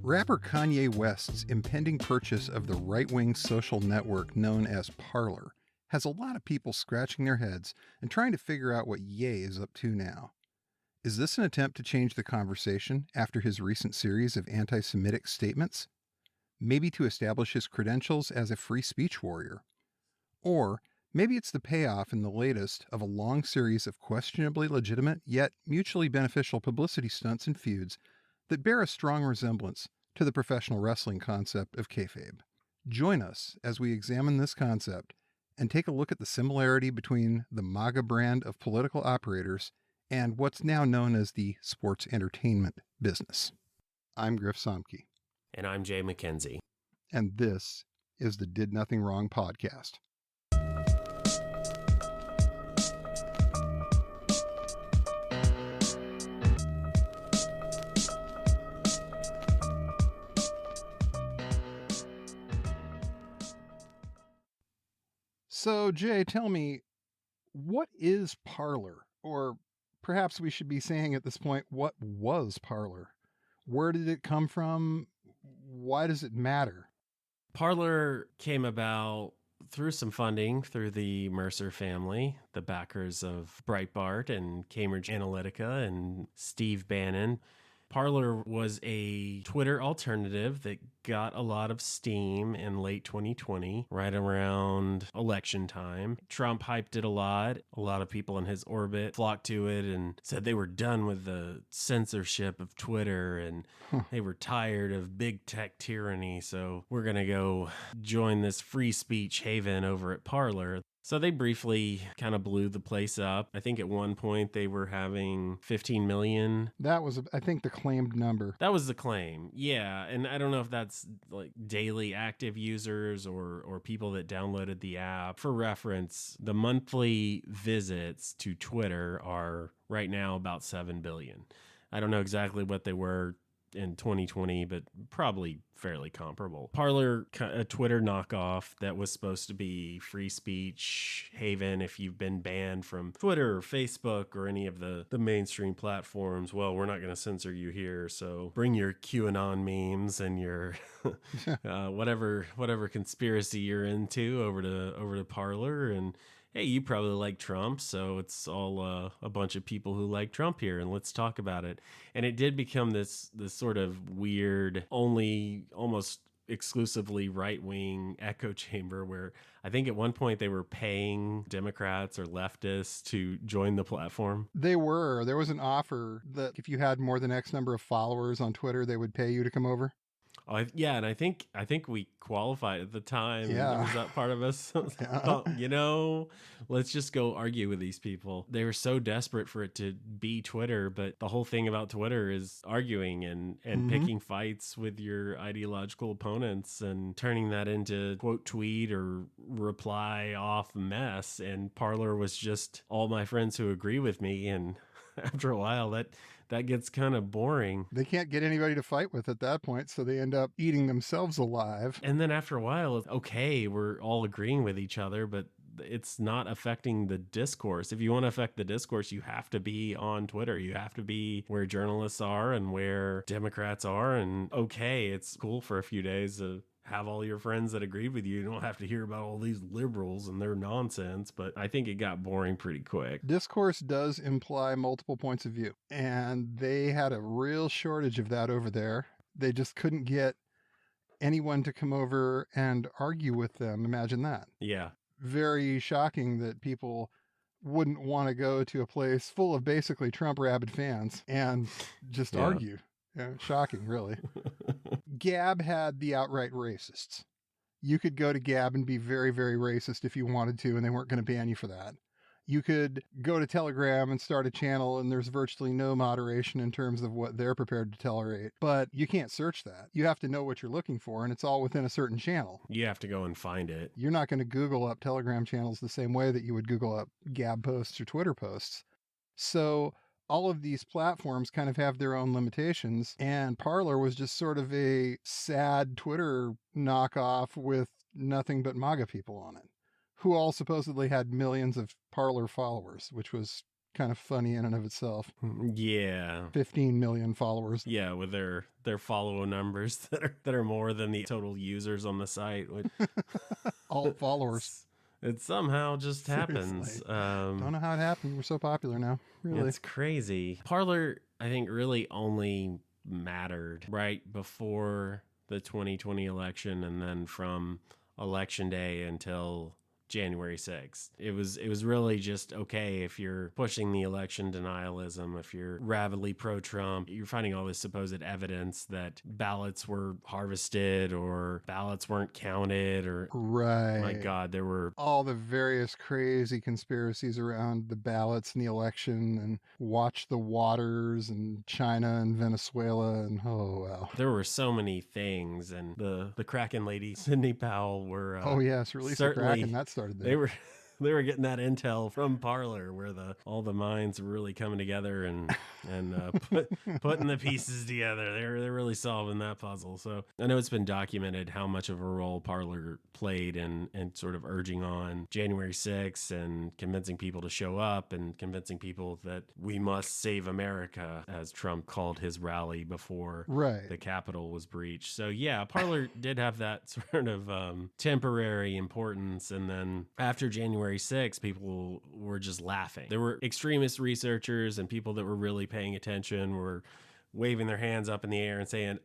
Rapper Kanye West's impending purchase of the right-wing social network known as Parler has a lot of people scratching their heads and trying to figure out what Ye is up to now. Is this an attempt to change the conversation after his recent series of anti-Semitic statements? Maybe to establish his credentials as a free speech warrior? Or maybe it's the payoff in the latest of a long series of questionably legitimate yet mutually beneficial publicity stunts and feuds that bear a strong resemblance to the professional wrestling concept of Kayfabe. Join us as we examine this concept and take a look at the similarity between the MAGA brand of political operators and what's now known as the sports entertainment business. I'm Griff Somke. And I'm Jay McKenzie. And this is the Did Nothing Wrong podcast. So, Jay, tell me, what is Parler? Or perhaps we should be saying at this point, what was Parler? Where did it come from? Why does it matter? Parler came about through some funding through the Mercer family, the backers of Breitbart and Cambridge Analytica and Steve Bannon. Parler was a Twitter alternative that got a lot of steam in late 2020, right around election time. Trump hyped it a lot. A lot of people in his orbit flocked to it and said they were done with the censorship of Twitter and they were tired of big tech tyranny. So we're going to go join this free speech haven over at Parler. So they briefly kind of blew the place up. I think at one point they were having 15 million. That was, I think, the claimed number. That was the claim. Yeah. And I don't know if that's like daily active users or people that downloaded the app. For reference, the monthly visits to Twitter are right now about 7 billion. I don't know exactly what they were in 2020, but probably fairly comparable. Parler, a Twitter knockoff that was supposed to be free speech haven if you've been banned from Twitter or Facebook or any of the mainstream platforms. Well, we're not going to censor you here, so bring your QAnon memes and your whatever conspiracy you're into over to Parler. And hey, you probably like Trump, so it's all a bunch of people who like Trump here, and let's talk about it. And it did become this sort of weird, only almost exclusively right-wing echo chamber where I think at one point they were paying Democrats or leftists to join the platform. There was an offer that if you had more than X number of followers on Twitter, they would pay you to come over. Yeah, and I think we qualified at the time. Yeah. Was that part of us? Yeah. Well, let's just go argue with these people. They were so desperate for it to be Twitter, but the whole thing about Twitter is arguing and picking fights with your ideological opponents and turning that into quote tweet or reply off mess. And Parler was just all my friends who agree with me, and after a while that gets kind of boring. They can't get anybody to fight with at that point, so they end up eating themselves alive. And then after a while, okay, we're all agreeing with each other, but it's not affecting the discourse. If you want to affect the discourse, you have to be on Twitter. You have to be where journalists are and where Democrats are. And okay, it's cool for a few days to have all your friends that agree with you. You don't have to hear about all these liberals and their nonsense, but I think it got boring pretty quick. Discourse does imply multiple points of view, and they had a real shortage of that over there. They just couldn't get anyone to come over and argue with them. Imagine that. Yeah. Very shocking that people wouldn't want to go to a place full of basically Trump rabid fans and just argue. Yeah, shocking, really. Gab had the outright racists. You could go to Gab and be very, very racist if you wanted to, and they weren't going to ban you for that. You could go to Telegram and start a channel, and there's virtually no moderation in terms of what they're prepared to tolerate. But you can't search that. You have to know what you're looking for, and it's all within a certain channel. You have to go and find it. You're not going to Google up Telegram channels the same way that you would Google up Gab posts or Twitter posts. So all of these platforms kind of have their own limitations, and Parler was just sort of a sad Twitter knockoff with nothing but MAGA people on it, who all supposedly had millions of Parler followers, which was kind of funny in and of itself. Yeah. 15 million followers. Yeah, with their follow numbers that are more than the total users on the site. All followers. It somehow just happens. Seriously. Don't know how it happened. We're so popular now. Really. It's crazy. Parler, I think, really only mattered right before the 2020 election, and then from election day until January 6th. It was really just okay if you're pushing the election denialism, if you're rabidly pro-Trump, you're finding all this supposed evidence that ballots were harvested or ballots weren't counted or Right. my God, there were all the various crazy conspiracies around the ballots and the election and watch the waters and China and Venezuela and oh wow. There were so many things, and the Kraken lady, Sidney Powell, were oh yes, release the Kraken, that started there. They were getting that intel from Parler, where all the minds were really coming together and putting the pieces together. They're really solving that puzzle. So I know it's been documented how much of a role Parler played in sort of urging on January 6th and convincing people to show up and convincing people that we must save America, as Trump called his rally before the Capitol was breached. So yeah, Parler did have that sort of temporary importance, and then after January 6th, people were just laughing. There were extremist researchers and people that were really paying attention were waving their hands up in the air and saying,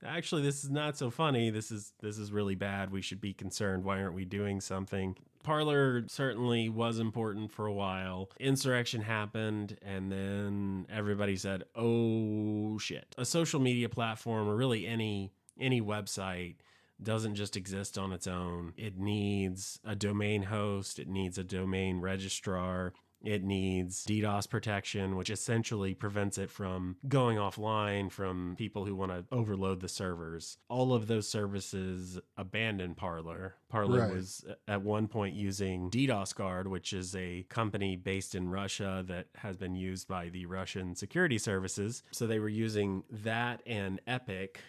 actually, this is not so funny. This is really bad. We should be concerned. Why aren't we doing something? Parler certainly was important for a while. Insurrection happened, and then everybody said, oh shit. A social media platform, or really any website, doesn't just exist on its own. It needs a domain host. It needs a domain registrar. It needs DDoS protection, which essentially prevents it from going offline from people who want to overload the servers. All of those services abandoned Parler. Parler was at one point using DDoS Guard, which is a company based in Russia that has been used by the Russian security services. So they were using that and Epic,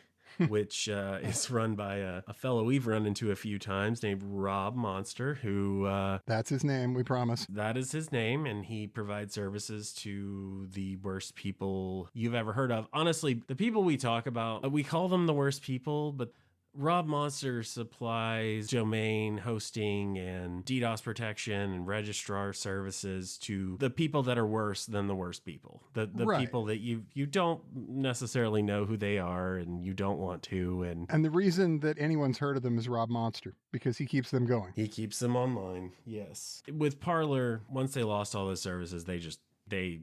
which is run by a fellow we've run into a few times named Rob Monster, who... that's his name, we promise. That is his name, and he provides services to the worst people you've ever heard of. Honestly, the people we talk about, we call them the worst people, but Rob Monster supplies domain hosting and DDoS protection and registrar services to the people that are worse than the worst people. The people that you don't necessarily know who they are and you don't want to. And the reason that anyone's heard of them is Rob Monster, because he keeps them going. He keeps them online, yes. With Parler, once they lost all those services, they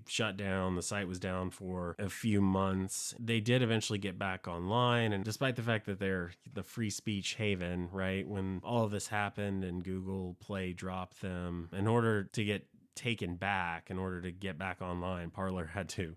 shut down. The site was down for a few months. They did eventually get back online. And despite the fact that they're the free speech haven, right, when all of this happened and Google Play dropped them, in order to get taken back, in order to get back online, Parler had to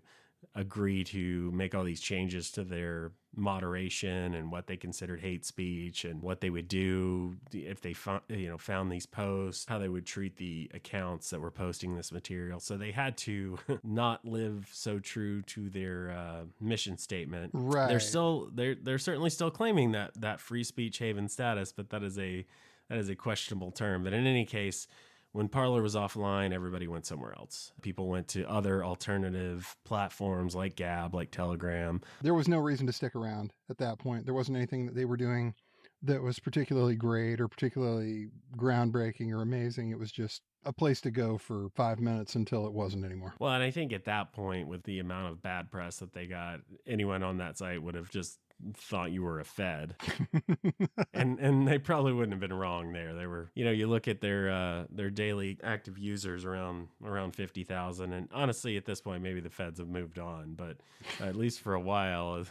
agree to make all these changes to their moderation and what they considered hate speech and what they would do if they found these posts, how they would treat the accounts that were posting this material. So they had to not live so true to their mission statement. Right. They're certainly still claiming that free speech haven status, but that is a questionable term. But in any case, when Parler was offline, everybody went somewhere else. People went to other alternative platforms like Gab, like Telegram. There was no reason to stick around at that point. There wasn't anything that they were doing that was particularly great or particularly groundbreaking or amazing. It was just a place to go for 5 minutes until it wasn't anymore. Well, and I think at that point, with the amount of bad press that they got, anyone on that site would have just thought you were a Fed. and they probably wouldn't have been wrong there. They were, you look at their daily active users around 50,000, and honestly at this point maybe the Feds have moved on, but at least for a while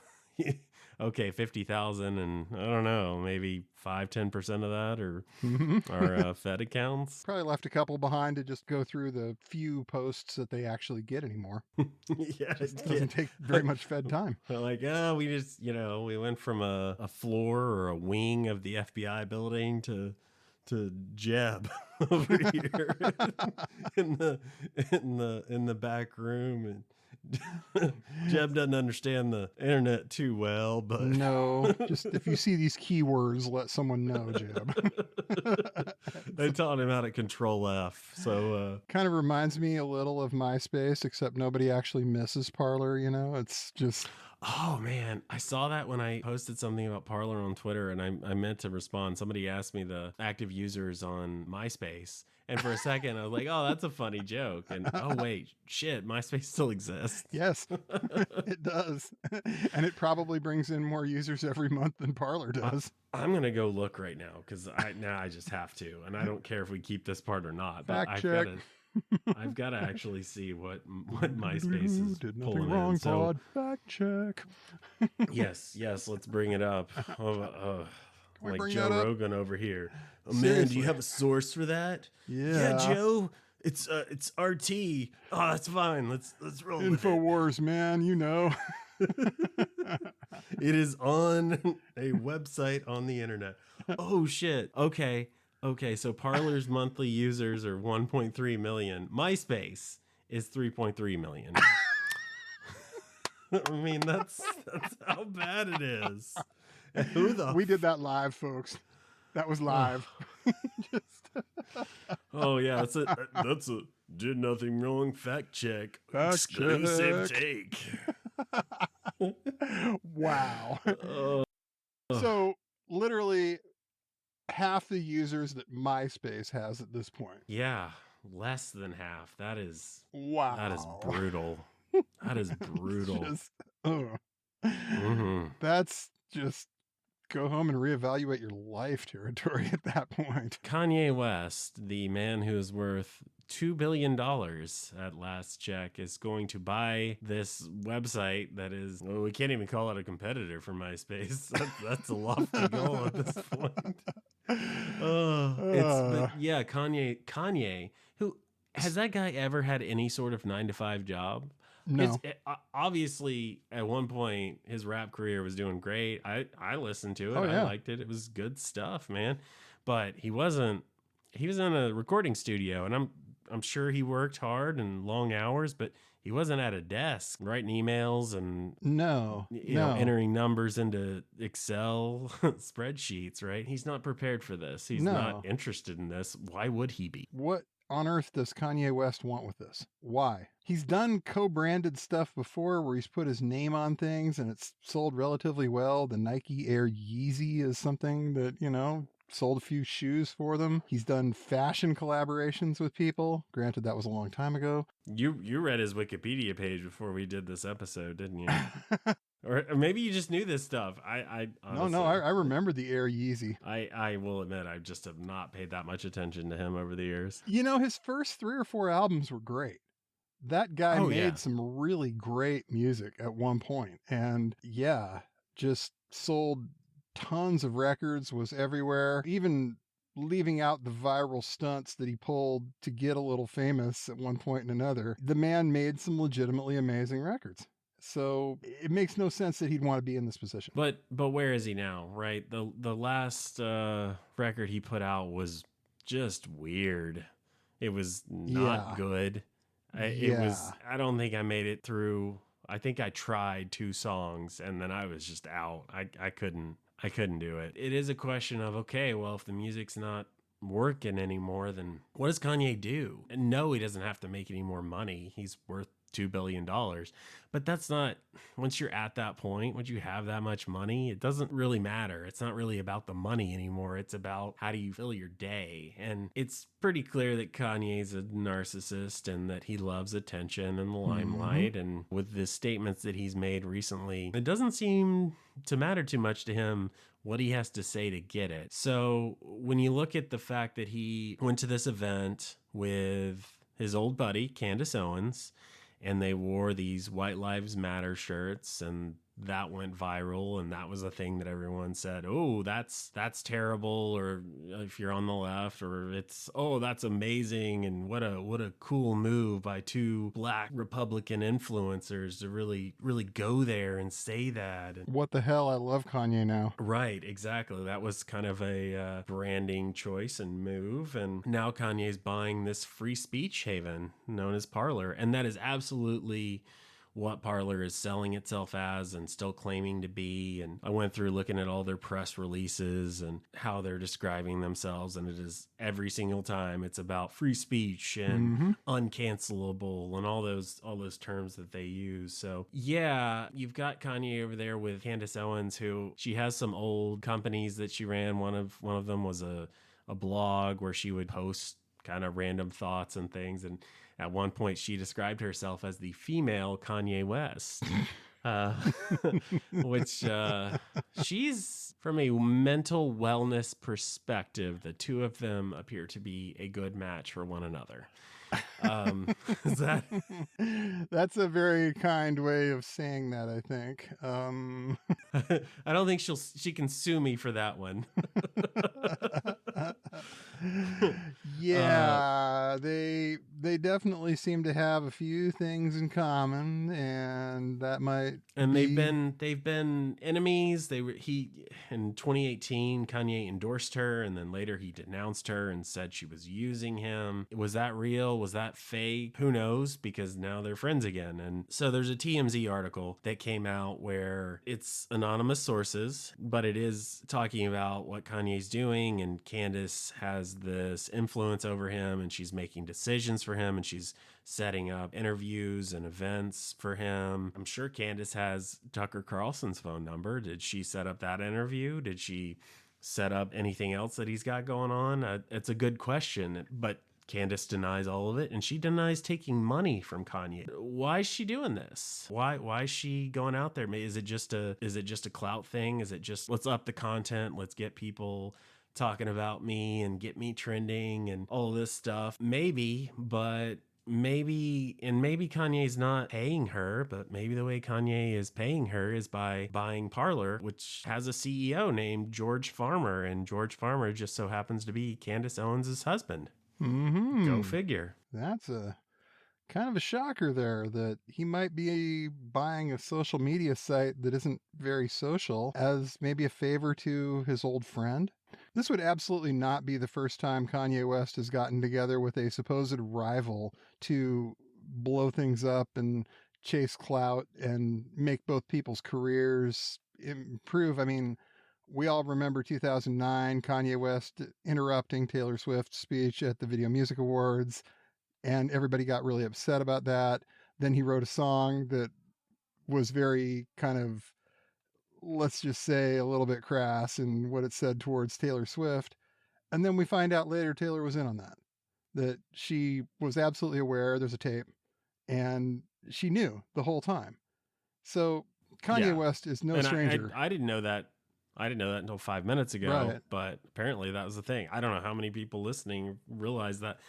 okay, 50,000, and I don't know, maybe 5-10% of that are Fed accounts. Probably left a couple behind to just go through the few posts that they actually get anymore. Yeah, it doesn't take very much Fed time. Like, we just, we went from a floor or a wing of the FBI building to Jeb over here in the back room, Jeb doesn't understand the internet too well, but no, just if you see these keywords, let someone know, Jeb. they taught him how to control F. So kind of reminds me a little of MySpace, except nobody actually misses Parler. It's just. Oh man, I saw that when I posted something about Parler on Twitter, and I meant to respond. Somebody asked me the active users on MySpace, and for a second I was like, "Oh, that's a funny joke." And oh wait, shit, MySpace still exists. Yes, it does, and it probably brings in more users every month than Parler does. I'm gonna go look right now because I just have to, and I don't care if we keep this part or not. But Fact check. I've got to actually see what MySpace is Did nothing pulling wrong, in. So Pod. Fact check. yes, let's bring it up. Like bring Joe that up? Rogan over here. Oh, man, Seriously. do you have a source for that? Yeah, Joe. It's RT. Oh, that's fine. Let's roll with it. InfoWars, man. It is on a website on the internet. Oh shit. Okay. So Parler's monthly users are 1.3 million. MySpace is 3.3 million. I mean, that's how bad it is. And we did that live, folks. That was live. Oh yeah, that's a did nothing wrong fact check. Fact Exclusive check. take. Wow. So literally half the users that MySpace has at this point. Yeah, less than half. That is wow. That is brutal. That is brutal. That's just go home and reevaluate your life territory at that point. Kanye West, the man who is worth $2 billion at last check, is going to buy this website that is, well, we can't even call it a competitor for MySpace. That's a lofty goal at this point. Yeah, Kanye, who has that guy ever had any sort of 9-to-5 job? No. Obviously, at one point, his rap career was doing great. I listened to it. Oh, yeah. I liked it. It was good stuff, man. But he was in a recording studio, and I'm sure he worked hard and long hours, but he wasn't at a desk writing emails and entering numbers into Excel spreadsheets, right? He's not prepared for this. He's not interested in this. Why would he be? What on earth does Kanye West want with this? Why? He's done co-branded stuff before where he's put his name on things and it's sold relatively well. The Nike Air Yeezy is something that, sold a few shoes for them. He's done fashion collaborations with people. Granted, that was a long time ago. You read his Wikipedia page before we did this episode, didn't you? Or maybe you just knew this stuff. I honestly, I remember the Air Yeezy. I will admit I just have not paid that much attention to him over the years. His first 3 or 4 albums were great. That guy made some really great music at one point. And just sold tons of records, was everywhere, even leaving out the viral stunts that he pulled to get a little famous at one point and another. The man made some legitimately amazing records. So it makes no sense that he'd want to be in this position. But where is he now, right? The last record he put out was just weird. It was not good. I don't think I made it through. I think I tried 2 songs and then I was just out. I couldn't do it. It is a question of, okay, well, if the music's not working anymore, then what does Kanye do? And no, he doesn't have to make any more money. He's worth $2 billion. But that's not, once you're at that point, once you have that much money, it doesn't really matter. It's not really about the money anymore. It's about how do you fill your day. And it's pretty clear that Kanye's a narcissist and that he loves attention and the limelight. And with the statements that he's made recently, it doesn't seem to matter too much to him what he has to say to get it. So when you look at the fact that he went to this event with his old buddy, Candace Owens, and they wore these White Lives Matter shirts, and that went viral, and that was a thing that everyone said, oh, that's terrible, or if you're on the left, or it's, oh, that's amazing, and what a cool move by 2 Black Republican influencers to really go there and say that. What the hell? I love Kanye now. Right, exactly. That was kind of a branding choice and move, and now Kanye's buying this free speech haven known as Parler, and that is absolutely what Parler is selling itself as and still claiming to be. And I went through looking at all their press releases and how they're describing themselves. And it is every single time it's about free speech and Mm-hmm. uncancelable and all those terms that they use. So yeah, you've got Kanye over there with Candace Owens, who she has some old companies that she ran. One of them was a blog where she would post kind of random thoughts and things. And at one point, she described herself as the female Kanye West, uh, which she's, from a mental wellness perspective, the two of them appear to be a good match for one another. Is that? That's a very kind way of saying that, I think. I don't think she can sue me for that one. Yeah, they definitely seem to have a few things in common, and that might And be... they've been enemies. He in 2018, Kanye endorsed her, and then later he denounced her and said she was using him. Was that real? Was that fake? Who knows? Because now they're friends again. And so there's a TMZ article that came out where it's anonymous sources, but it is talking about what Kanye's doing, and Candace has this influence over him, and she's making decisions for him, and she's setting up interviews and events for him. I'm sure Candace has Tucker Carlson's phone number. Did she set up that interview? Did she set up anything else that he's got going on? It's a good question, but Candace denies all of it, and she denies taking money from Kanye. Why is she doing this? Why is she going out there? Is it just a clout thing? Is it just, let's up the content, let's get people talking about me and get me trending and all this stuff? Maybe, but maybe Kanye's not paying her, but maybe the way Kanye is paying her is by buying Parler, which has a CEO named George Farmer, and George Farmer just so happens to be Candace Owens' husband. Mm-hmm. Go figure. That's a kind of a shocker there, that he might be buying a social media site that isn't very social as maybe a favor to his old friend. This would absolutely not be the first time Kanye West has gotten together with a supposed rival to blow things up and chase clout and make both people's careers improve. I mean, we all remember 2009, Kanye West interrupting Taylor Swift's speech at the Video Music Awards, and everybody got really upset about that. Then he wrote a song that was very kind of, let's just say, a little bit crass in what it said towards Taylor Swift. And then we find out later Taylor was in on that she was absolutely aware there's a tape, and she knew the whole time. So Kanye West is no stranger. I didn't know that. I didn't know that until 5 minutes ago, Right. But apparently that was the thing. I don't know how many people listening realize that.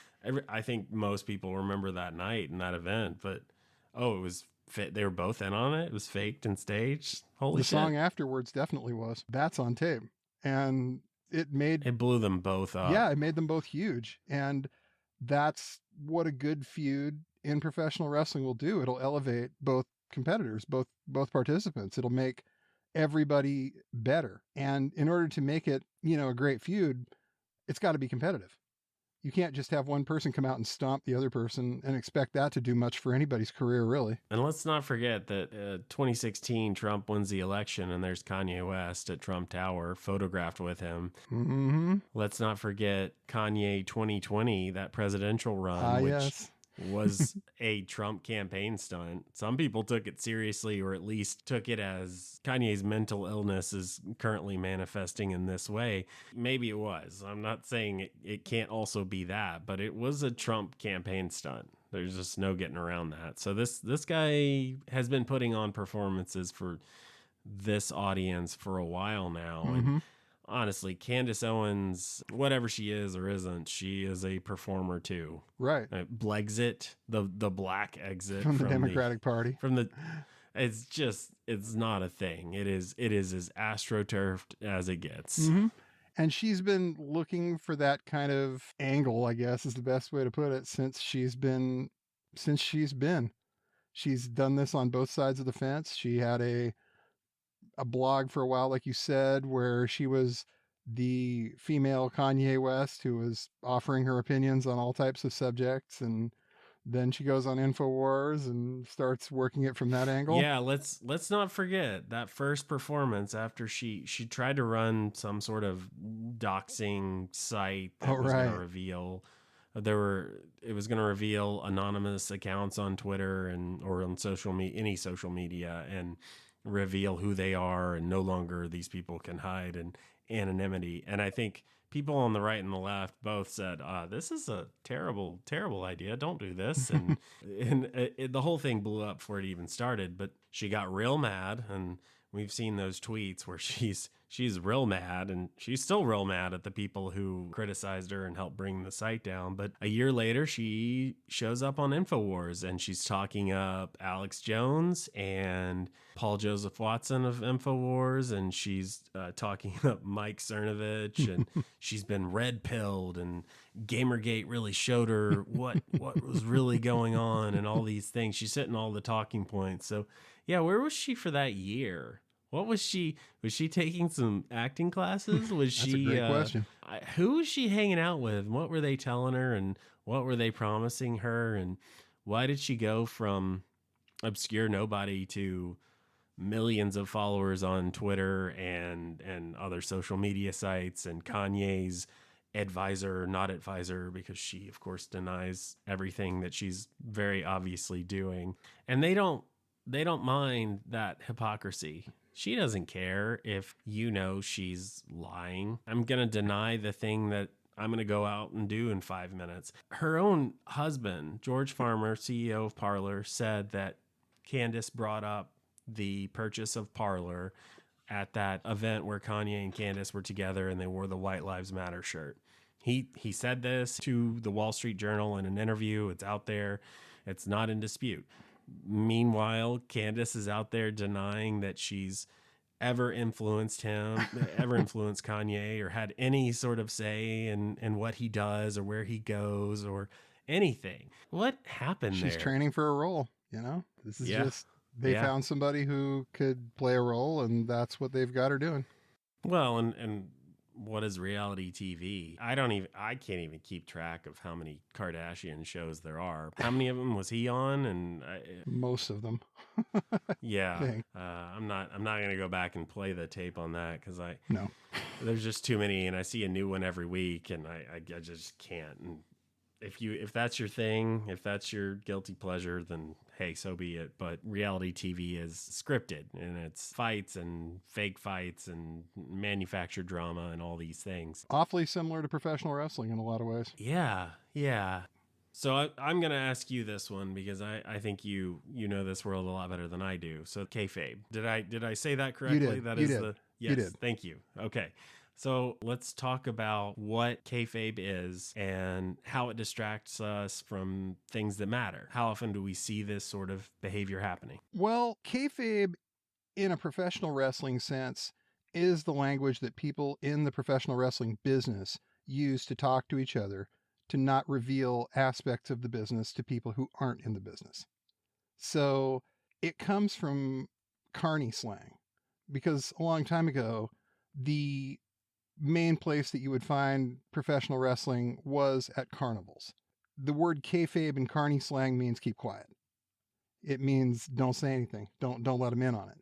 I think most people remember that night and that event, but it was they were both in on it. It was faked and staged. Holy shit. The song afterwards definitely was. That's on tape. And it blew them both up. Yeah, it made them both huge. And that's what a good feud in professional wrestling will do. It'll elevate both competitors, both participants. It'll make everybody better. And in order to make it, a great feud, it's got to be competitive. You can't just have one person come out and stomp the other person and expect that to do much for anybody's career, really. And let's not forget that 2016, Trump wins the election, and there's Kanye West at Trump Tower, photographed with him. Mm-hmm. Let's not forget Kanye 2020, that presidential run, which was a Trump campaign stunt. Some people took it seriously, or at least took it as Kanye's mental illness is currently manifesting in this way. Maybe it was. I'm not saying it can't also be that, but it was a Trump campaign stunt. There's just no getting around that. So this guy has been putting on performances for this audience for a while now. Mm-hmm. And honestly, Candace Owens, whatever she is or isn't, she is a performer too. Right. Blexit, the black exit from the Democratic Party. It's not a thing. It is as astroturfed as it gets. Mm-hmm. And she's been looking for that kind of angle, I guess is the best way to put it, since she's been. She's done this on both sides of the fence. She had a blog for a while, like you said, where she was the female Kanye West who was offering her opinions on all types of subjects. And Then she goes on InfoWars and starts working it from that angle. Yeah, let's not forget that first performance after she tried to run some sort of doxing site that was going to reveal it was going to reveal anonymous accounts on Twitter and or on any social media, and reveal who they are, and no longer these people can hide in anonymity. And I think people on the right and the left both said, this is a terrible, terrible idea. Don't do this. And, the whole thing blew up before it even started, but she got real mad. And we've seen those tweets where she's real mad, and she's still real mad at the people who criticized her and helped bring the site down. But a year later, she shows up on InfoWars, and she's talking up Alex Jones and Paul Joseph Watson of InfoWars, and she's talking up Mike Cernovich, and she's been red pilled, and Gamergate really showed her what was really going on, and all these things. She's hitting all the talking points. So yeah, where was she for that year? What was she taking some acting classes? Was That's she a great question. Who was she hanging out with? What were they telling her, and what were they promising her, and why did she go from obscure nobody to millions of followers on Twitter and other social media sites, and Kanye's not advisor, because she of course denies everything that she's very obviously doing. And they don't mind that hypocrisy. She doesn't care if she's lying. I'm going to deny the thing that I'm going to go out and do in 5 minutes. Her own husband, George Farmer, CEO of Parler, said that Candace brought up the purchase of Parler at that event where Kanye and Candace were together and they wore the White Lives Matter shirt. He said this to the Wall Street Journal in an interview. It's out there. It's not in dispute. Meanwhile, Candace is out there denying that she's ever influenced Kanye, or had any sort of say in what he does or where he goes or anything. What happened there? She's training for a role, This is just, they found somebody who could play a role, and that's what they've got her doing. Well, and what is reality TV? I can't even keep track of how many Kardashian shows there are. How many of them was he on? And most of them. Yeah. I'm not going to go back and play the tape on that, because no, there's just too many, and I see a new one every week, and I just can't. And if that's your thing, if that's your guilty pleasure, then hey, so be it. But reality TV is scripted, and it's fights and fake fights and manufactured drama and all these things. Awfully similar to professional wrestling in a lot of ways. Yeah. So I'm going to ask you this one, because I think you know this world a lot better than I do. So Kayfabe. Did I say that correctly? You did. That you is did. Yes. You did. Thank you. Okay. So let's talk about what kayfabe is and how it distracts us from things that matter. How often do we see this sort of behavior happening? Well, kayfabe in a professional wrestling sense is the language that people in the professional wrestling business use to talk to each other, to not reveal aspects of the business to people who aren't in the business. So it comes from carny slang, because a long time ago, the main place that you would find professional wrestling was at carnivals. The word kayfabe in carny slang means keep quiet. It means don't say anything. Don't let them in on it.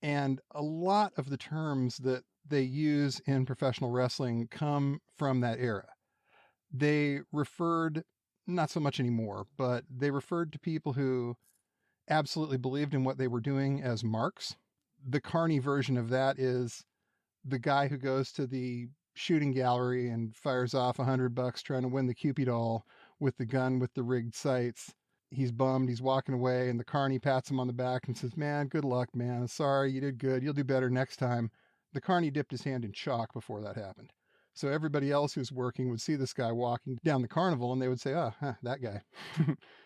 And a lot of the terms that they use in professional wrestling come from that era. They referred, not so much anymore, but they referred to people who absolutely believed in what they were doing as marks. The carny version of that is the guy who goes to the shooting gallery and fires off $100 trying to win the Cupid doll with the gun with the rigged sights. He's bummed. He's walking away, and the carny pats him on the back and says, "Man, good luck, man. Sorry, you did good. You'll do better next time." The carny dipped his hand in chalk before that happened. So everybody else who's working would see this guy walking down the carnival, and they would say, that guy.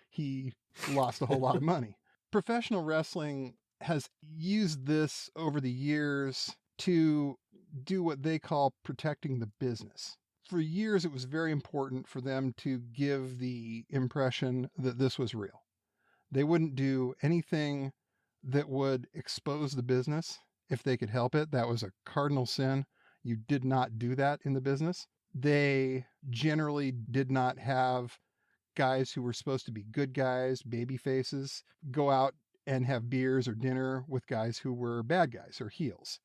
He lost a whole lot of money. Professional wrestling has used this over the years to do what they call protecting the business. For years, it was very important for them to give the impression that this was real. They wouldn't do anything that would expose the business if they could help it. That was a cardinal sin. You did not do that in the business. They generally did not have guys who were supposed to be good guys, baby faces, go out and have beers or dinner with guys who were bad guys or heels,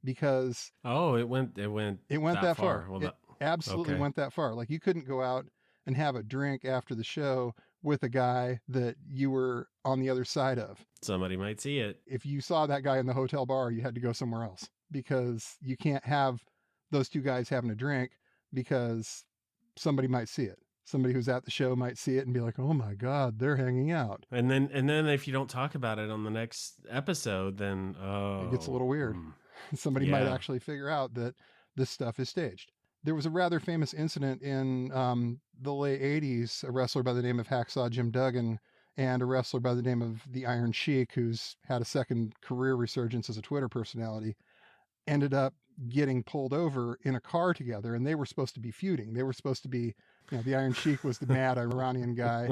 because Oh, it went that that far. far. Well, It absolutely okay. went that far. Like, you couldn't go out and have a drink after the show with a guy that you were on the other side of. Somebody might see it. If you saw that guy in the hotel bar, you had to go somewhere else, because you can't have those two guys having a drink, because somebody might see it. Somebody who's at the show might see it and be like, "Oh my God, they're hanging out." And then if you don't talk about it on the next episode, then It gets a little weird. Somebody might yeah. actually figure out that this stuff is staged. There was a rather famous incident in the late 80s, a wrestler by the name of Hacksaw Jim Duggan and a wrestler by the name of the Iron Sheik, who's had a second career resurgence as a Twitter personality, ended up getting pulled over in a car together, and they were supposed to be feuding. They were supposed to be, the Iron Sheik was the mad Iranian guy,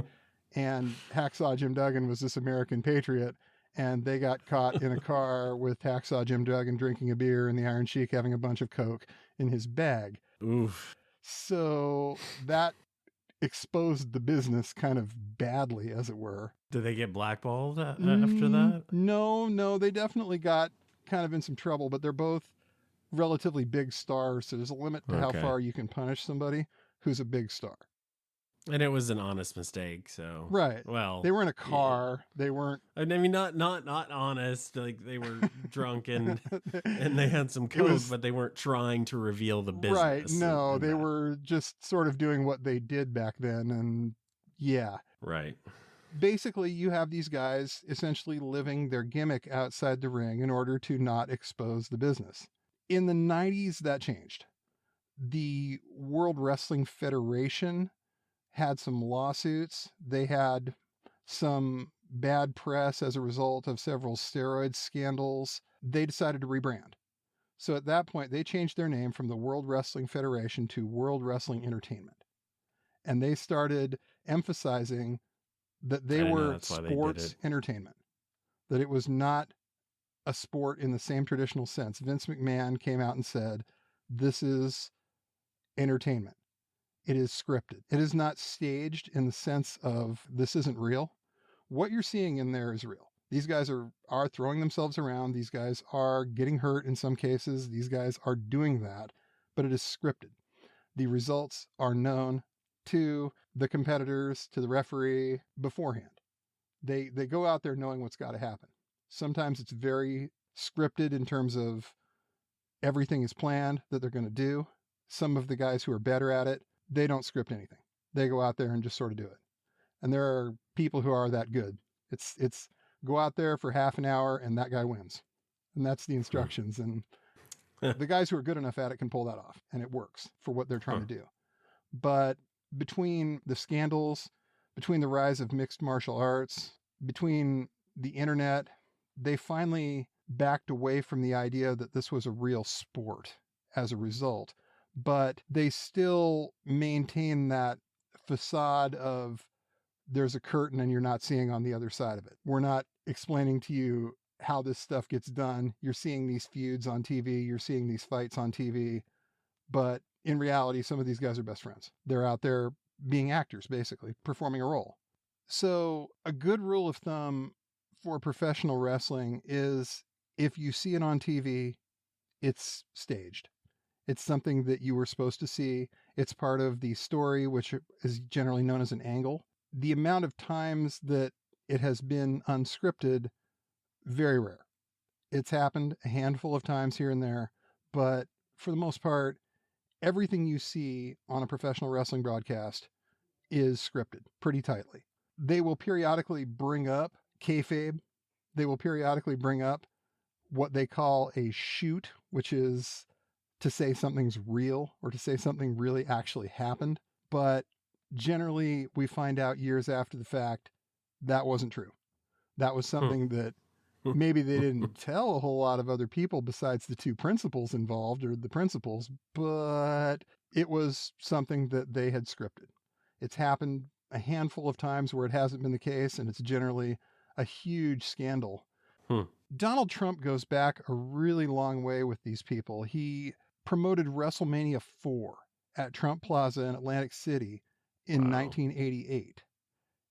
and Hacksaw Jim Duggan was this American patriot, and they got caught in a car with Hacksaw Jim Duggan drinking a beer and the Iron Sheik having a bunch of coke in his bag. Oof. So that exposed the business kind of badly, as it were. Did they get blackballed after that? No, they definitely got kind of in some trouble, but they're both relatively big stars, so there's a limit to how far you can punish somebody who's a big star. And it was an honest mistake, so right. Well, they were in a car. Yeah. They weren't. I mean, not honest. Like, they were drunk and they had some coke, but they weren't trying to reveal the business. Right. No, they were just sort of doing what they did back then, and yeah. Right. Basically, you have these guys essentially living their gimmick outside the ring in order to not expose the business. In the 90s, that changed. The World Wrestling Federation had some lawsuits. They had some bad press as a result of several steroid scandals. They decided to rebrand. So at that point, they changed their name from the World Wrestling Federation to World Wrestling Entertainment. And they started emphasizing that they were sports entertainment, that it was not a sport in the same traditional sense. Vince McMahon came out and said, this is entertainment. It is scripted. It is not staged in the sense of this isn't real. What you're seeing in there is real. These guys are throwing themselves around. These guys are getting hurt in some cases. These guys are doing that, but it is scripted. The results are known to the competitors, to the referee beforehand. They go out there knowing what's got to happen. Sometimes it's very scripted in terms of everything is planned that they're going to do. Some of the guys who are better at it, they don't script anything. They go out there and just sort of do it. And there are people who are that good. It's go out there for half an hour and that guy wins. And that's the instructions. And the guys who are good enough at it can pull that off, and it works for what they're trying to do. But between the scandals, between the rise of mixed martial arts, between the internet, they finally backed away from the idea that this was a real sport as a result. But they still maintain that facade of there's a curtain and you're not seeing on the other side of it. We're not explaining to you how this stuff gets done. You're seeing these feuds on TV. You're seeing these fights on TV. But in reality, some of these guys are best friends. They're out there being actors, basically, performing a role. So a good rule of thumb for professional wrestling is if you see it on TV, it's staged. It's something that you were supposed to see. It's part of the story, which is generally known as an angle. The amount of times that it has been unscripted, very rare. It's happened a handful of times here and there, but for the most part, everything you see on a professional wrestling broadcast is scripted pretty tightly. They will periodically bring up kayfabe. They will periodically bring up what they call a shoot, which is to say something's real or to say something really actually happened. But generally, we find out years after the fact that wasn't true. That was something that maybe they didn't tell a whole lot of other people besides the two principals involved or the principals, but it was something that they had scripted. It's happened a handful of times where it hasn't been the case, and it's generally a huge scandal. Donald Trump goes back a really long way with these people. He promoted WrestleMania 4 at Trump Plaza in Atlantic City in 1988.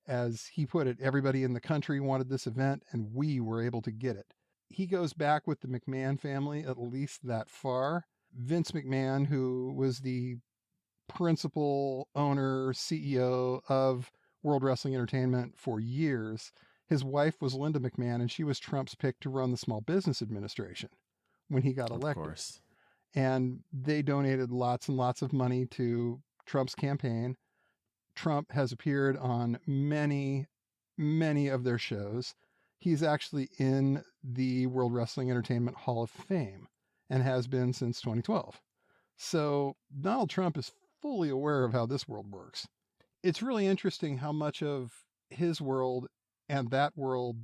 As he put it, everybody in the country wanted this event, and we were able to get it. He goes back with the McMahon family at least that far. Vince McMahon, who was the principal owner, CEO of World Wrestling Entertainment for years, his wife was Linda McMahon, and she was Trump's pick to run the Small Business Administration when he got elected. Of course. And they donated lots and lots of money to Trump's campaign. Trump has appeared on many, many of their shows. He's actually in the World Wrestling Entertainment Hall of Fame and has been since 2012. So Donald Trump is fully aware of how this world works. It's really interesting how much of his world and that world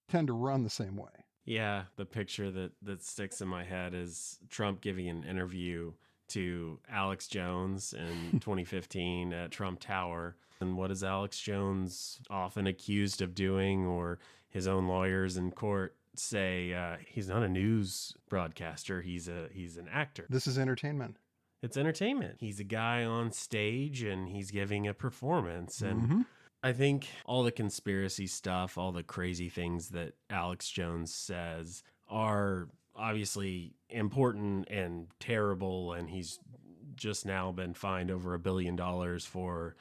tend to run the same way. Yeah, the picture that sticks in my head is Trump giving an interview to Alex Jones in 2015 at Trump Tower. And what is Alex Jones often accused of doing, or his own lawyers in court say? He's not a news broadcaster. He's an actor. This is entertainment. It's entertainment. He's a guy on stage and he's giving a performance. And I think all the conspiracy stuff, all the crazy things that Alex Jones says are obviously important and terrible. And he's just now been fined over $1 billion for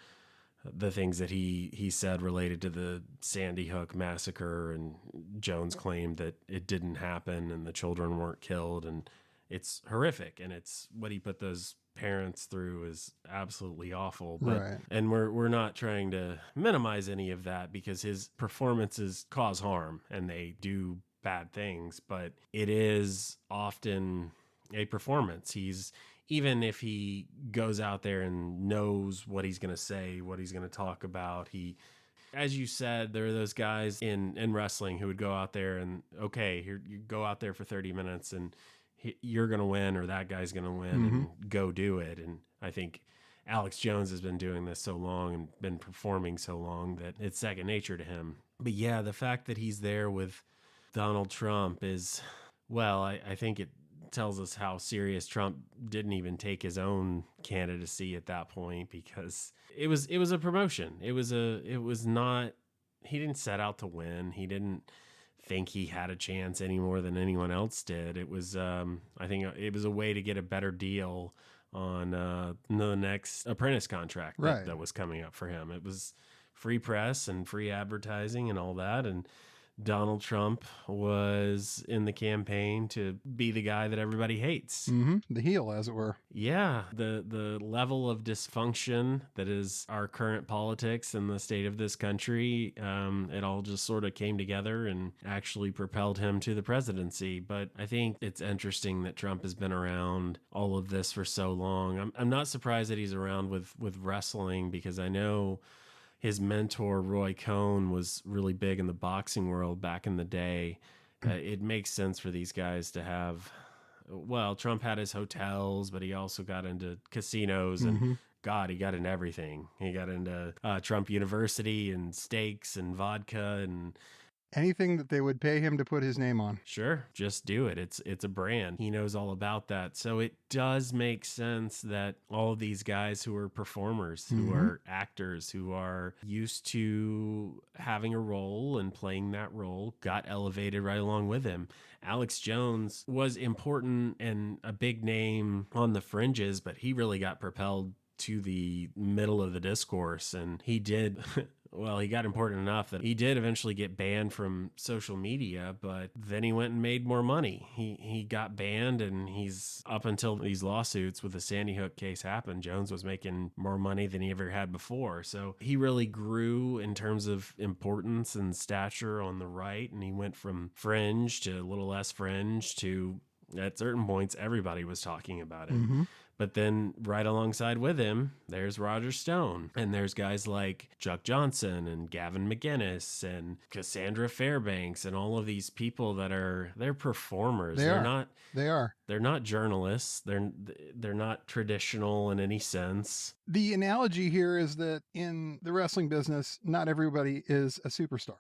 the things that he said related to the Sandy Hook massacre. And Jones claimed that it didn't happen and the children weren't killed. And it's horrific. And it's what he put those parents through is absolutely awful. But, right. And we're not trying to minimize any of that, because his performances cause harm and they do bad things, but it is often a performance. Even if he goes out there and knows what he's going to say, what he's going to talk about, as you said, there are those guys in wrestling who would go out there and, okay, here you go out there for 30 minutes and you're going to win, or that guy's going to win, and go do it. And I think Alex Jones has been doing this so long and been performing so long that it's second nature to him. But yeah, the fact that he's there with Donald Trump is, well, I think it tells us how serious Trump didn't even take his own candidacy at that point, because it was a promotion. It was not, he didn't set out to win. He didn't think he had a chance any more than anyone else did. It was, I think it was a way to get a better deal on the next apprentice contract that was coming up for him. It was free press and free advertising and all that. And Donald Trump was in the campaign to be the guy that everybody hates. The heel, as it were. Yeah. The level of dysfunction that is our current politics and the state of this country, it all just sort of came together and actually propelled him to the presidency. But I think it's interesting that Trump has been around all of this for so long. I'm not surprised that he's around with wrestling, because I know his mentor, Roy Cohn, was really big in the boxing world back in the day. It makes sense for these guys to have, well, Trump had his hotels, but he also got into casinos and God, he got into everything. He got into Trump University and steaks and vodka and anything that they would pay him to put his name on. Sure, just do it. It's a brand. He knows all about that. So it does make sense that all of these guys who are performers, who are actors, who are used to having a role and playing that role, got elevated right along with him. Alex Jones was important and a big name on the fringes, but he really got propelled to the middle of the discourse, and he did well, he got important enough that he did eventually get banned from social media, but then he went and made more money. He got banned, and he's, up until these lawsuits with the Sandy Hook case happened, Jones was making more money than he ever had before. So he really grew in terms of importance and stature on the right, and he went from fringe to a little less fringe to, at certain points, everybody was talking about it. But then right alongside with him, there's Roger Stone. And there's guys like Chuck Johnson and Gavin McInnes and Cassandra Fairbanks and all of these people that they're performers. They're not journalists. They're not traditional in any sense. The analogy here is that in the wrestling business, not everybody is a superstar.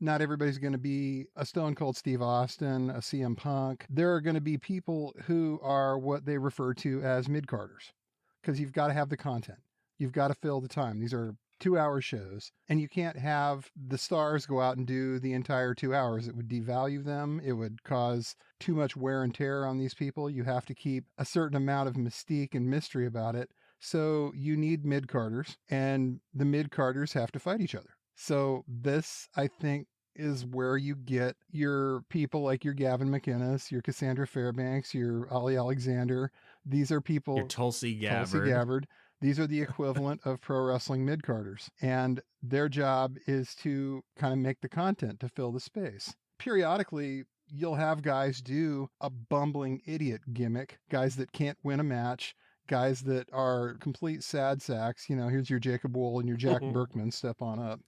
Not everybody's going to be a Stone Cold Steve Austin, a CM Punk. There are going to be people who are what they refer to as mid-carders, because you've got to have the content. You've got to fill the time. These are 2-hour shows, and you can't have the stars go out and do the entire 2 hours. It would devalue them. It would cause too much wear and tear on these people. You have to keep a certain amount of mystique and mystery about it. So you need mid-carders, and the mid-carders have to fight each other. So this, I think, is where you get your people like your Gavin McInnes, your Cassandra Fairbanks, your Ollie Alexander. These are people... Your Tulsi Gabbard. Tulsi Gabbard. These are the equivalent of pro wrestling mid-carders. And their job is to kind of make the content to fill the space. Periodically, you'll have guys do a bumbling idiot gimmick, guys that can't win a match, guys that are complete sad sacks. You know, here's your Jacob Wool and your Jack Berkman, step on up.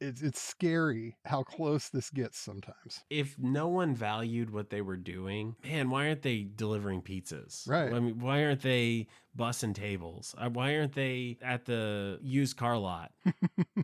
It's scary how close this gets sometimes. If no one valued what they were doing, man, why aren't they delivering pizzas? Right. I mean, why aren't they bussing tables? Why aren't they at the used car lot?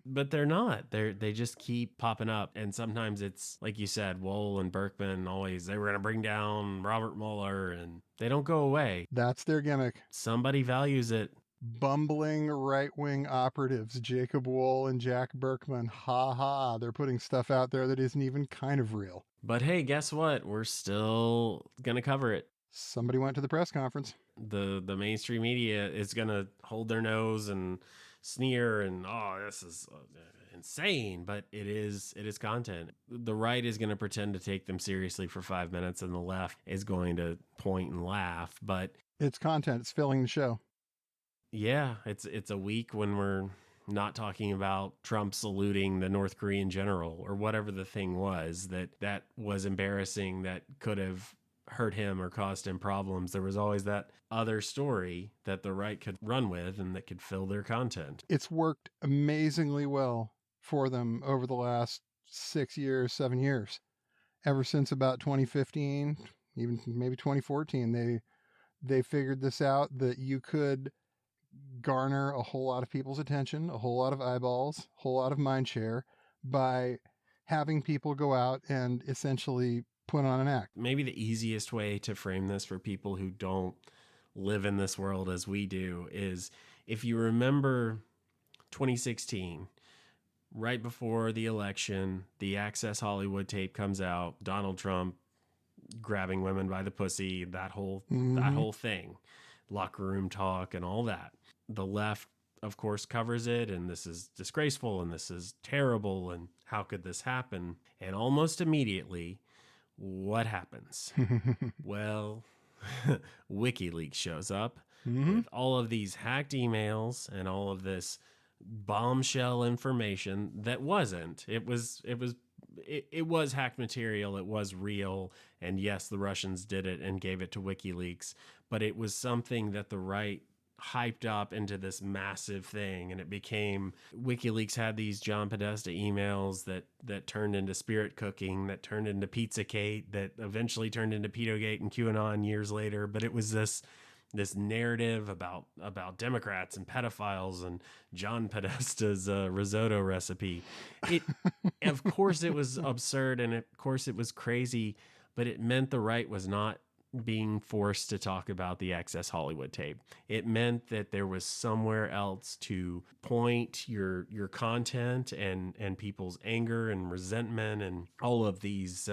But they're not. They just keep popping up. And sometimes it's, like you said, Wool and Berkman always, they were going to bring down Robert Mueller, and they don't go away. That's their gimmick. Somebody values it. Bumbling right-wing operatives, Jacob Wool and Jack Berkman. Ha ha. They're putting stuff out there that isn't even kind of real. But hey, guess what? We're still going to cover it. Somebody went to the press conference. The mainstream media is going to hold their nose and sneer and, oh, this is insane, but it is content. The right is going to pretend to take them seriously for 5 minutes, and the left is going to point and laugh, but it's content. It's filling the show. Yeah, it's a week when we're not talking about Trump saluting the North Korean general or whatever the thing was that was embarrassing, that could have hurt him or caused him problems. There was always that other story that the right could run with and that could fill their content. It's worked amazingly well for them over the last 6 years, 7 years. Ever since about 2015, even maybe 2014, they figured this out, that you could garner a whole lot of people's attention, a whole lot of eyeballs, a whole lot of mind share by having people go out and essentially put on an act. Maybe the easiest way to frame this for people who don't live in this world as we do is, if you remember 2016, right before the election, the Access Hollywood tape comes out, Donald Trump grabbing women by the pussy, that whole thing, locker room talk and all that. The left, of course, covers it, and this is disgraceful, and this is terrible, and how could this happen? And almost immediately, what happens? Well, WikiLeaks shows up with all of these hacked emails and all of this bombshell information that wasn't. It was hacked material. It was real. And yes, the Russians did it and gave it to WikiLeaks, but it was something that the right hyped up into this massive thing, and it became, WikiLeaks had these John Podesta emails that turned into Spirit Cooking, that turned into Pizzagate, that eventually turned into Pedogate and QAnon years later. But it was this narrative about Democrats and pedophiles and John Podesta's risotto recipe. Of course it was absurd, and of course it was crazy, but it meant the right was not being forced to talk about the Access Hollywood tape. It meant that there was somewhere else to point your content and people's anger and resentment and all of these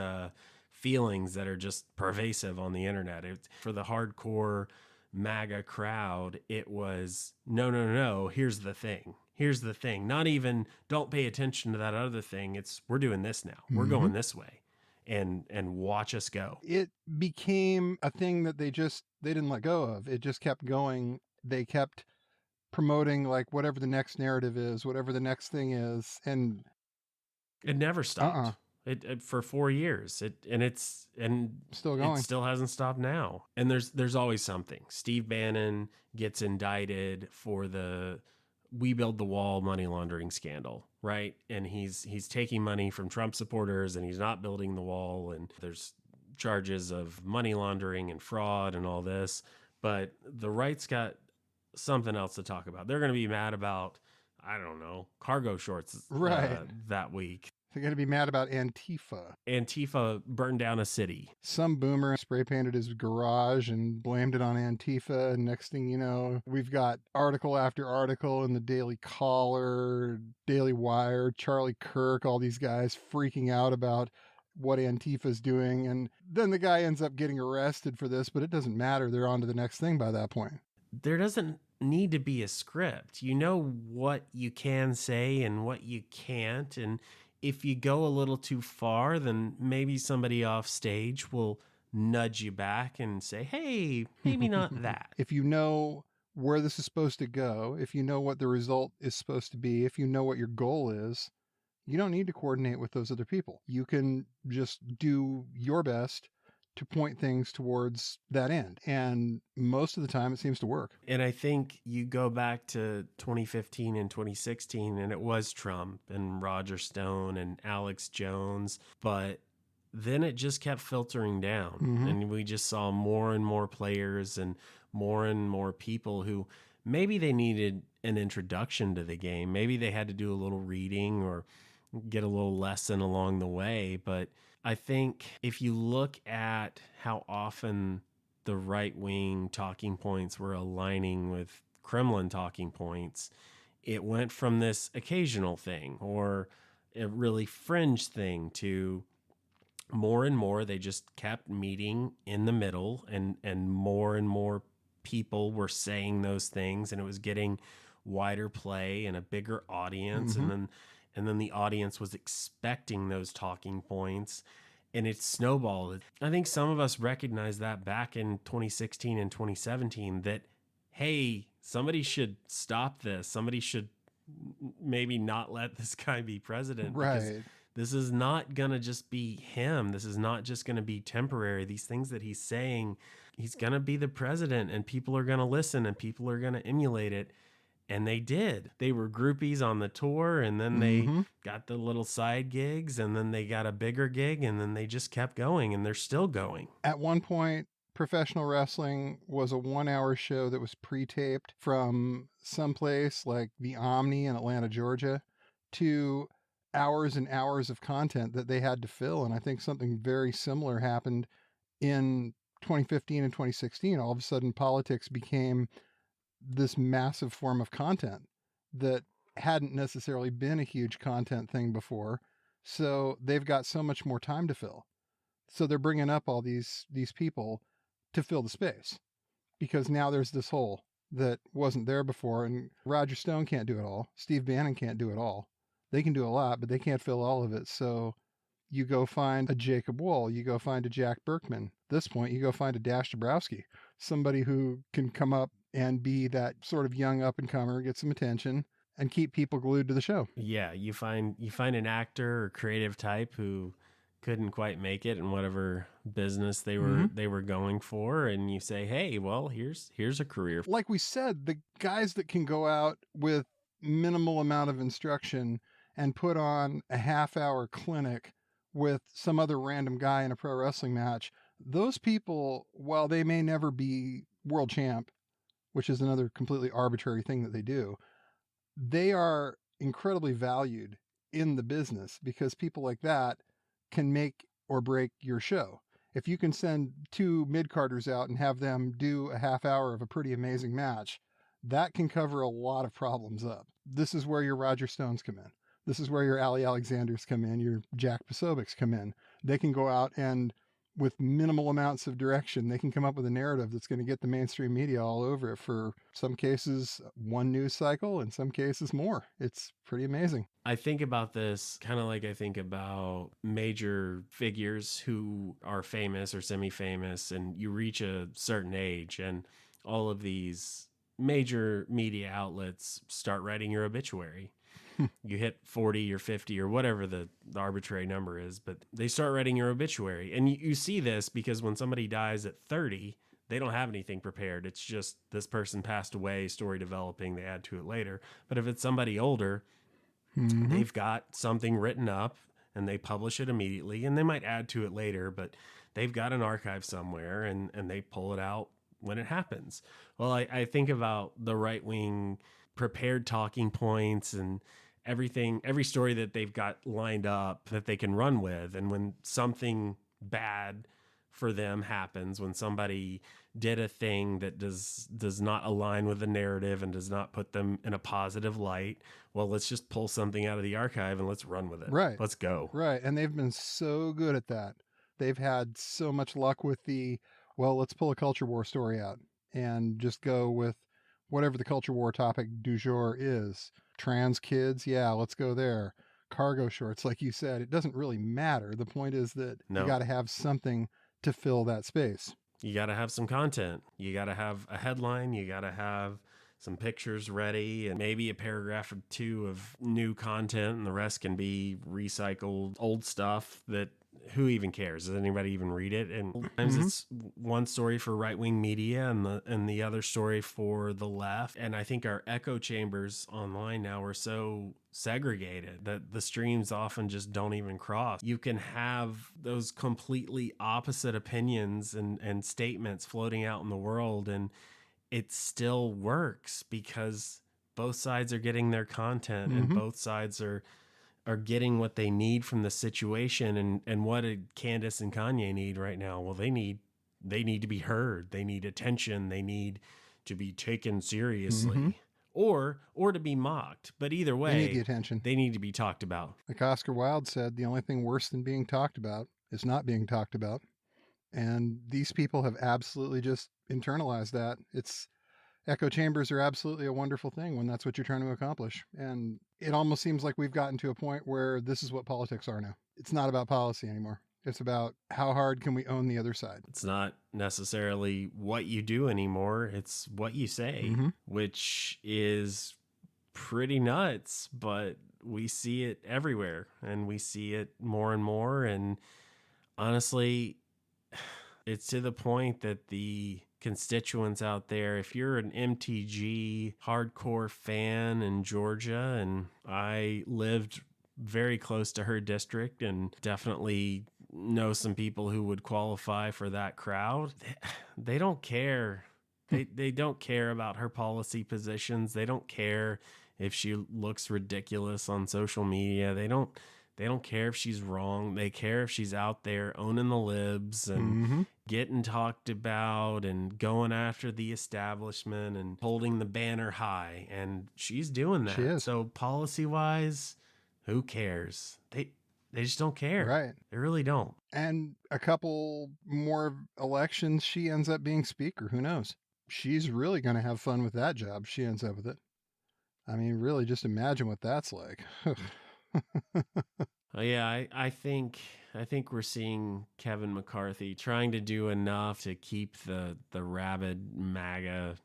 feelings that are just pervasive on the internet. For the hardcore MAGA crowd, it was no, here's the thing. Not even, don't pay attention to that other thing. It's, we're doing this now. We're going this way. And watch us go. It became a thing that they didn't let go of. It just kept going. They kept promoting, like, whatever the next narrative is, whatever the next thing is, and it never stopped. It for 4 years. It's still going. It still hasn't stopped now. And there's always something. Steve Bannon gets indicted for the We Build the Wall money laundering scandal, right? And he's taking money from Trump supporters, and he's not building the wall, and there's charges of money laundering and fraud and all this. But the right's got something else to talk about. They're going to be mad about, I don't know, cargo shorts right, that week. They're going to be mad about Antifa. Antifa burned down a city. Some boomer spray painted his garage and blamed it on Antifa. And next thing you know, we've got article after article in the Daily Caller, Daily Wire, Charlie Kirk, all these guys freaking out about what Antifa's doing. And then the guy ends up getting arrested for this, but it doesn't matter. They're on to the next thing by that point. There doesn't need to be a script. You know what you can say and what you can't. And if you go a little too far, then maybe somebody off stage will nudge you back and say, hey, maybe not that. If you know where this is supposed to go, if you know what the result is supposed to be, if you know what your goal is, you don't need to coordinate with those other people. You can just do your best to point things towards that end. And most of the time it seems to work. And I think you go back to 2015 and 2016, and it was Trump and Roger Stone and Alex Jones, but then it just kept filtering down. And we just saw more and more players and more people who maybe they needed an introduction to the game. Maybe they had to do a little reading or get a little lesson along the way. But I think if you look at how often the right-wing talking points were aligning with Kremlin talking points, it went from this occasional thing or a really fringe thing to more and more. They just kept meeting in the middle, and more people were saying those things, and it was getting wider play and a bigger audience. And then the audience was expecting those talking points, and it snowballed. I think some of us recognized that back in 2016 and 2017 that, hey, somebody should stop this. Somebody should maybe not let this guy be president. Right. This is not going to just be him. This is not just going to be temporary. These things that he's saying, he's going to be the president, and people are going to listen and people are going to emulate it. And they did. They were groupies on the tour, and then they got the little side gigs, and then they got a bigger gig, and then they just kept going, and they're still going. At one point, professional wrestling was a 1-hour show that was pre-taped from someplace like the Omni in Atlanta, Georgia, to hours and hours of content that they had to fill. And I think something very similar happened in 2015 and 2016. All of a sudden, politics became this massive form of content that hadn't necessarily been a huge content thing before. So they've got so much more time to fill. So they're bringing up all these people to fill the space, because now there's this hole that wasn't there before. And Roger Stone can't do it all. Steve Bannon can't do it all. They can do a lot, but they can't fill all of it. So you go find a Jacob Wool, you go find a Jack Berkman. At this point, you go find a Dash Dabrowski, somebody who can come up and be that sort of young up-and-comer, get some attention, and keep people glued to the show. Yeah, you find an actor or creative type who couldn't quite make it in whatever business they were going for, and you say, hey, well, here's a career. Like we said, the guys that can go out with minimal amount of instruction and put on a half-hour clinic with some other random guy in a pro wrestling match, those people, while they may never be world champ, which is another completely arbitrary thing that they do, they are incredibly valued in the business, because people like that can make or break your show. If you can send 2 mid-carders out and have them do a half hour of a pretty amazing match, that can cover a lot of problems up. This is where your Roger Stones come in. This is where your Ali Alexanders come in, your Jack Posobics come in. They can go out and, with minimal amounts of direction, they can come up with a narrative that's going to get the mainstream media all over it for some cases 1 news cycle, in some cases more. It's pretty amazing. I think about this kind of like I think about major figures who are famous or semi-famous, and you reach a certain age and all of these major media outlets start writing your obituary. You hit 40 or 50 or whatever the arbitrary number is, but they start writing your obituary. And you see this because when somebody dies at 30, they don't have anything prepared. It's just this person passed away, story developing, they add to it later. But if it's somebody older, they've got something written up and they publish it immediately, and they might add to it later, but they've got an archive somewhere and they pull it out when it happens. Well, I think about the right wing prepared talking points and every story that they've got lined up that they can run with. And when something bad for them happens, when somebody did a thing that does not align with the narrative and does not put them in a positive light, well, let's just pull something out of the archive and let's run with it. Right. Let's go. Right. And they've been so good at that. They've had so much luck with let's pull a culture war story out and just go with whatever the culture war topic du jour is. Trans kids, yeah, let's go there. Cargo shorts, like you said, it doesn't really matter. The point is that you got to have something to fill that space. You got to have some content. You got to have a headline. You got to have some pictures ready and maybe a paragraph or two of new content, and the rest can be recycled old stuff that who even cares? Does anybody even read it? And sometimes it's one story for right-wing media and the other story for the left. And I think our echo chambers online now are so segregated that the streams often just don't even cross. You can have those completely opposite opinions and statements floating out in the world, and it still works because both sides are getting their content and both sides are getting what they need from the situation. And what did Candace and Kanye need right now? Well, they need to be heard. They need attention. They need to be taken seriously or to be mocked. But either way, they need the attention. They need to be talked about. Like Oscar Wilde said, the only thing worse than being talked about is not being talked about. And these people have absolutely just internalized that. Echo chambers are absolutely a wonderful thing when that's what you're trying to accomplish. And it almost seems like we've gotten to a point where this is what politics are now. It's not about policy anymore. It's about how hard can we own the other side. It's not necessarily what you do anymore. It's what you say, which is pretty nuts, but we see it everywhere and we see it more and more. And honestly, it's to the point that the constituents out there, if you're an MTG hardcore fan in Georgia, and I lived very close to her district and definitely know some people who would qualify for that crowd, they don't care. They don't care about her policy positions. They don't care if she looks ridiculous on social media. They don't care if she's wrong. They care if she's out there owning the libs and getting talked about and going after the establishment and holding the banner high. And she's doing that. She is. So policy-wise, who cares? They just don't care. Right. They really don't. And a couple more elections, she ends up being speaker. Who knows? She's really going to have fun with that job. She ends up with it. I mean, really, just imagine what that's like. Yeah, I think we're seeing Kevin McCarthy trying to do enough to keep the rabid MAGA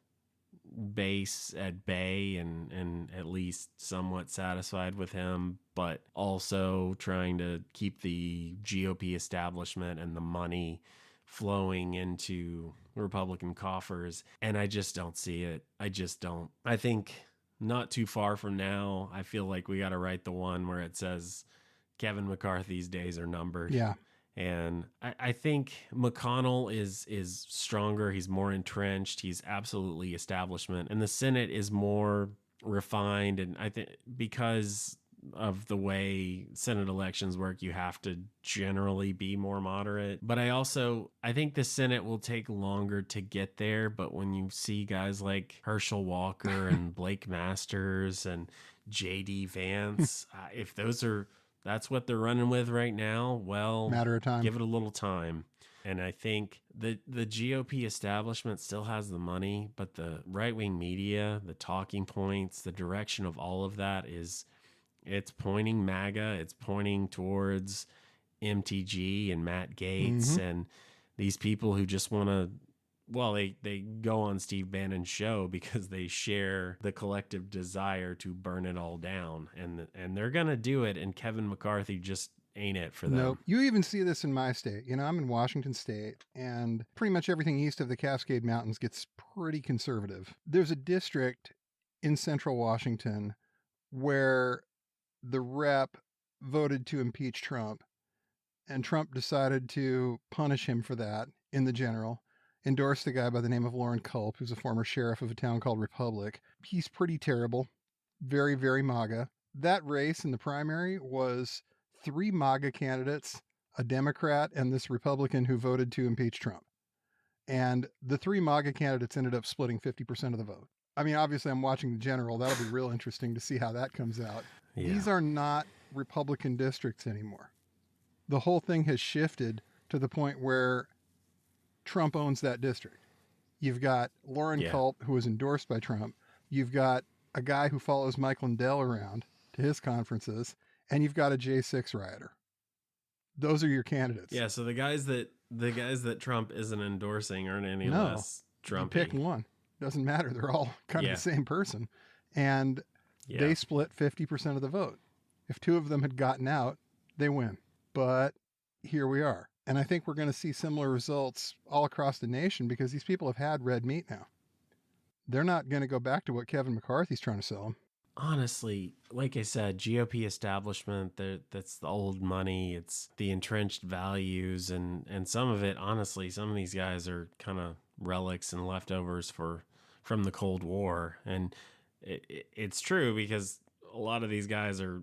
base at bay and at least somewhat satisfied with him, but also trying to keep the GOP establishment and the money flowing into Republican coffers. And I just don't see it. I just don't. I think not too far from now, I feel like we got to write the one where it says Kevin McCarthy's days are numbered. Yeah. And I think McConnell is stronger. He's more entrenched. He's absolutely establishment. And the Senate is more refined. And I think because of the way Senate elections work, you have to generally be more moderate. But I think the Senate will take longer to get there. But when you see guys like Herschel Walker and Blake Masters and J.D. Vance, if that's what they're running with right now, well, matter of time. Give it a little time. And I think the GOP establishment still has the money, but the right-wing media, the talking points, the direction of all of that it's pointing MAGA, it's pointing towards MTG and Matt Gaetz and these people who just want to, well, they go on Steve Bannon's show because they share the collective desire to burn it all down. And they're going to do it, and Kevin McCarthy just ain't it for them. Nope. You even see this in my state. I'm in Washington State, and pretty much everything east of the Cascade Mountains gets pretty conservative. There's a district in central Washington where the rep voted to impeach Trump, and Trump decided to punish him for that in the general. Endorsed a guy by the name of Lauren Culp, who's a former sheriff of a town called Republic. He's pretty terrible. Very, very MAGA. that race in the primary was 3 MAGA candidates, a Democrat, and this Republican who voted to impeach Trump. And the 3 MAGA candidates ended up splitting 50% of the vote. I mean, obviously, I'm watching the general. That'll be real interesting to see how that comes out. Yeah. These are not Republican districts anymore. The whole thing has shifted to the point where Trump owns that district. You've got Lauren Culp, who was endorsed by Trump. You've got a guy who follows Mike Lindell around to his conferences, and you've got a J6 rioter. Those are your candidates. Yeah, so the guys that Trump isn't endorsing aren't any less Trumpy. You pick one. Doesn't matter. They're all kind of the same person. And they split 50% of the vote. If 2 of them had gotten out, they win. But here we are. And I think we're going to see similar results all across the nation because these people have had red meat now. They're not going to go back to what Kevin McCarthy's trying to sell them. Honestly, like I said, GOP establishment, that's the old money. It's the entrenched values. And some of it, honestly, some of these guys are kind of relics and leftovers from the Cold War. And it's true because a lot of these guys are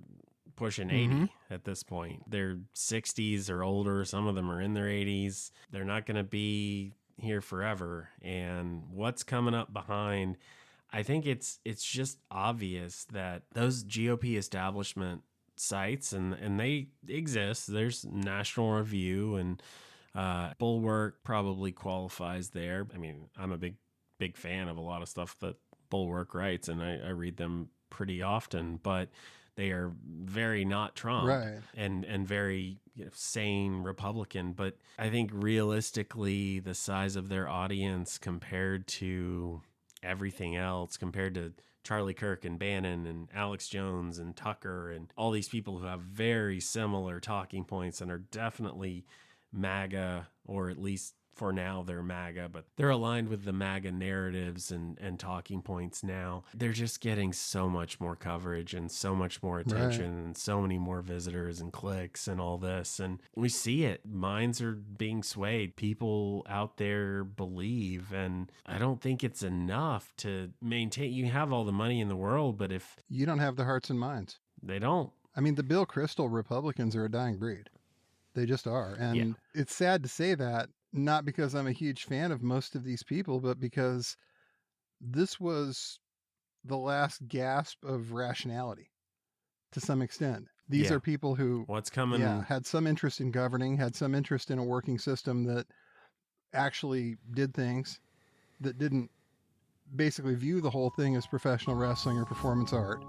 pushing 80 at this point. They're 60s or older. Some of them are in their 80s. They're not going to be here forever. And what's coming up behind, I think it's just obvious that those GOP establishment sites, and they exist. There's National Review and Bulwark probably qualifies there. I mean, I'm a big fan of a lot of stuff that Bulwark writes, and I read them pretty often, but they are very not Trump, right, and very sane Republican. But I think realistically, the size of their audience compared to everything else, compared to Charlie Kirk and Bannon and Alex Jones and Tucker and all these people who have very similar talking points and are definitely MAGA, or at least for now they're MAGA, but they're aligned with the MAGA narratives and talking points now. They're just getting so much more coverage and so much more attention and so many more visitors and clicks and all this. And we see it. Minds are being swayed. People out there believe. And I don't think it's enough to maintain. You have all the money in the world, but if you don't have the hearts and minds, they don't. I mean, the Bill Kristol Republicans are a dying breed. They just are. And it's sad to say that, not because I'm a huge fan of most of these people, but because this was the last gasp of rationality to some extent. These are people who what's coming had some interest in governing, had some interest in a working system that actually did things, that didn't basically view the whole thing as professional wrestling or performance art.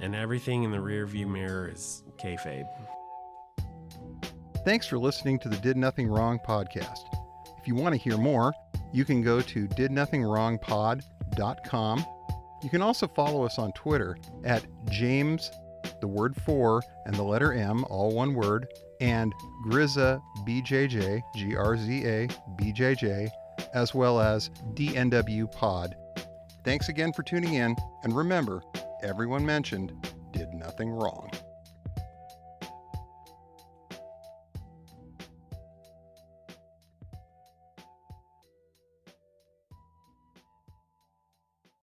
And everything in the rearview mirror is kayfabe. Thanks for listening to the Did Nothing Wrong podcast. If you want to hear more, you can go to didnothingwrongpod.com. You can also follow us on Twitter at James, the word 4, and the letter M, all one word, and Grizza BJJ, Grza BJJ, as well as DNW Pod. Thanks again for tuning in, and remember, everyone mentioned did nothing wrong.